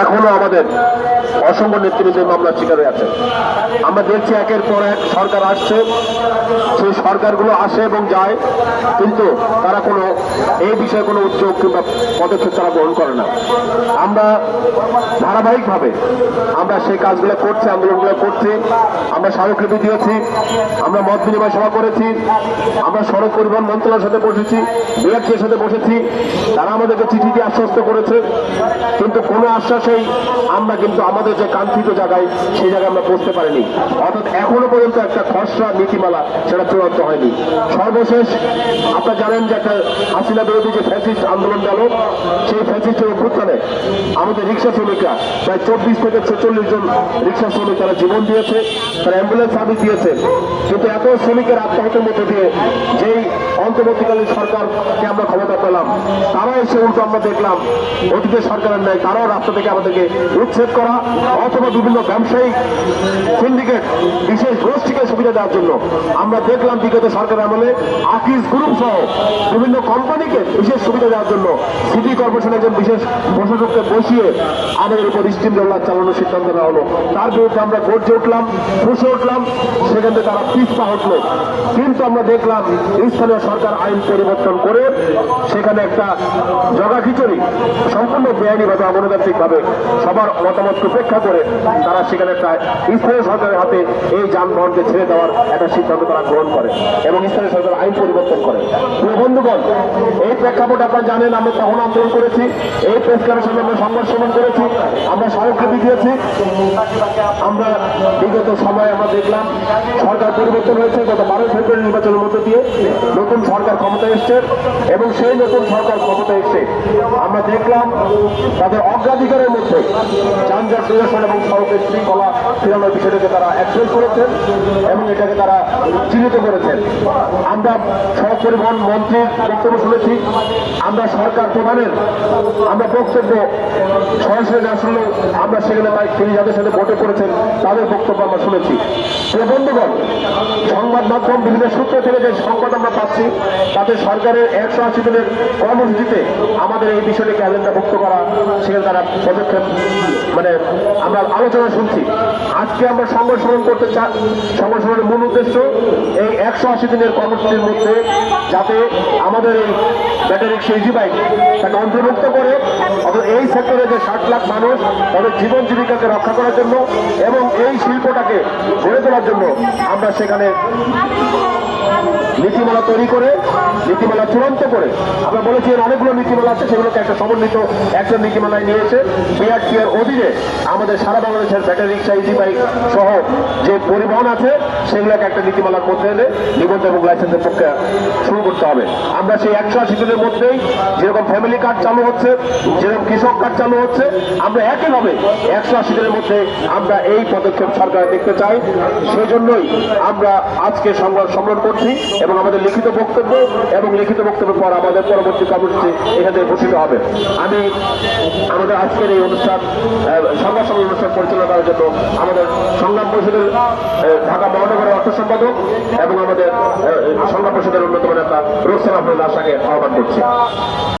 এখনো আমাদের অসংখ্য নেতৃবৃন্দের মামলার শিকার হয়ে আছে। আমরা দেখছি একের পর এক সরকার আসছে, সেই সরকারগুলো আসে এবং যায়, কিন্তু তারা কোনো এই বিষয়ে কোনো উদ্যোগ কিংবা পদক্ষেপ তারা গ্রহণ করে না। আমরা ধারাবাহিকভাবে আমরা সেই কাজগুলো করছি, আন্দোলনগুলো করছি। আমরা স্মারকলিপি দিয়েছি, আমরা মত বিনিময় সভা করেছি, আমরা সড়ক পরিবহন মন্ত্রণালয়ের সাথে বসেছি, বিআরটির সাথে বসেছি। তারা আমাদেরকে চিঠি দিয়ে আশ্বস্ত করেছে, কিন্তু কোনো আশ্বাসেই আমরা কিন্তু আমাদের যে কাঙ্ক্ষিত জায়গায় সেই জায়গায় আমরা পৌঁছতে পারিনি। অর্থাৎ এখনো পর্যন্ত একটা খসড়া নীতিমালা সেটা চূড়ান্ত হয়নি। সর্বশেষ আপনারা জানেন যে একটা হাসিনা বিরোধী যে ফ্যাসিস্ট আন্দোলন গেল, সেই ফ্যাসিস্টের অভ্যুত্থানে আমাদের রিক্সা শ্রমিকরা প্রায় 24 থেকে 46 জন রিক্সা শ্রমিক তারা জীবন দিয়েছে, তারা অ্যাম্বুলেন্স সার্ভিস দিয়েছে। কিন্তু এত শ্রমিকের আত্মহত্যার মধ্যে দিয়ে যেই অন্তর্বর্তীকালীন সরকারকে আমরা ক্ষমতা পেলাম, তারা এসে উল্টো আমরা দেখলাম অতীতের সরকারের ন্যায় তারাও রাস্তা থেকে আমাদেরকে উচ্ছেদ করা অথবা বিভিন্ন ব্যবসায়িক সিন্ডিকেট বিশেষ গোষ্ঠীকে সুবিধা দেওয়ার জন্য আমরা দেখলাম বিগত সরকার আমলে আকিজ গ্রুপ সহ বিভিন্ন কোম্পানিকে বিশেষ সুবিধা দেওয়ার জন্য সিটি কর্পোরেশনের একজন বিশেষ প্রশাসককে বসিয়ে আমাদের উপর স্টিম রোলার চালানোর সিদ্ধান্ত নেওয়া হলো। তার বিরুদ্ধে আমরা গর্জে উঠলাম, ফুসে উঠলাম, সেখান থেকে তারা পিছপা হটলো। কিন্তু আমরা দেখলাম স্থানীয় সরকার আইন পরিবর্তন করে সেখানে একটা জগাখিচুড়ি সম্পূর্ণ বেআইনিভাবে অগণতান্ত্রিকভাবে সবার মতামতকে উপেক্ষা করে তারা সেখানে একটা স্থানীয় সরকারের হাতে এই যানবাহনকে ছেড়ে দেওয়ার একটা সিদ্ধান্ত তারা গ্রহণ করে এবং স্থানীয় সরকার আইন পরিবর্তন করে। বন্ধুগণ, এই প্রেক্ষাপট আপনারা জানেন, আমরা তখন আন্দোলন করেছি, এই প্রেস ক্লাবের সামনে আমরা সংবাদ সম্মেলন করেছি, আমরা স্মারকলিপি দিয়েছি। আমরা বিগত সময়ে আমরা দেখলাম সরকার পরিবর্তন হয়েছে, গত 12 ফেব্রুয়ারি নির্বাচনের মধ্যে দিয়ে নতুন সরকার ক্ষমতায় এসছে এবং সেই নতুন সরকার ক্ষমতায় এসছে আমরা দেখলাম তাদের অগ্রাধিকারের মধ্যে যানজট নিরসন এবং সড়কের শৃঙ্খলা ফেরানোর বিষয়টাকে তারা অ্যাক্সেস করেছেন এবং এটাকে তারা চিহ্নিত করেছেন। আমরা সড়ক পরিবহন মন্ত্রীর বক্তব্য শুনেছি, আমরা সরকার প্রধানের আমরা বক্তব্য সরাসরি না শুনলেও আমরা সেখানে তিনি যাদের সাথে ভোটে করেছেন তাদের বক্তব্য আমরা শুনেছি। বন্ধুগণ, সংবাদ মাধ্যম বিভিন্ন সূত্র থেকে যে সংবাদ আমরা পাচ্ছি তাতে সরকারের 180 দিনের কর্মসূচিতে আমাদের এই বিষয়টিকে এজেন্ডাভুক্ত করা, সেখানে তারা পদক্ষেপ আমরা আলোচনা শুনছি। আজকে আমরা সংবাদ সম্মেলন করতে চাই, সংবাদ সম্মেলনের মূল উদ্দেশ্য এই 180 দিনের কর্মসূচির মধ্যে যাতে আমাদের এই ব্যাটারি ইজি বাইক তাকে অন্তর্ভুক্ত করে অথবা এই সেক্টরে যে 60 লাখ মানুষ তাদের জীবন জীবিকাকে রক্ষা করার জন্য এবং এই শিল্পটাকে গড়ে তোলার জন্য আমরা সেখানে নীতিমালা তৈরি করে নীতিমালা চূড়ান্ত করে আমরা বলেছি অনেকগুলো নীতিমালা আছে, সেগুলোকে একটা সমন্বিত একটা নীতিমালায় নিয়েছে। বিআরটির অধীনে আমাদের সারা বাংলাদেশের ব্যাটারি রিক্সা ইজি বাইক সহ যে পরিবহন আছে সেগুলোকে একটা নীতিমালার মধ্যে এনে নিবন্ধন এবং লাইসেন্সের প্রক্রিয়া শুরু করতে হবে। আমরা সেই 180 দিনের মধ্যেই যেরকম ফ্যামিলি কার্ড চালু হচ্ছে, যেরকম কৃষক কার্ড চালু হচ্ছে, আমরা একইভাবে 180 দিনের মধ্যে আমরা এই পদক্ষেপ সরকার দেখতে চাই। সেই জন্যই আমরা আজকে সংবাদ সম্মেলন করছি এবং আমাদের লিখিত বক্তব্য এবং লিখিত বক্তব্যের পর আমাদের পরবর্তী কর্মসূচি এখানে ঘোষিত হবে। আমি আমাদের আজকের এই অনুষ্ঠান সংবাদ সম্মেলন অনুষ্ঠান পরিচালনা করার জন্য আমাদের সংগ্রাম পরিষদের ঢাকা মহানগরের অর্থ সম্পাদক এবং আমাদের সংগ্রাম পরিষদের অন্যতম নেতা রোকসানা আহমেদ আশাকে আহ্বান করছি।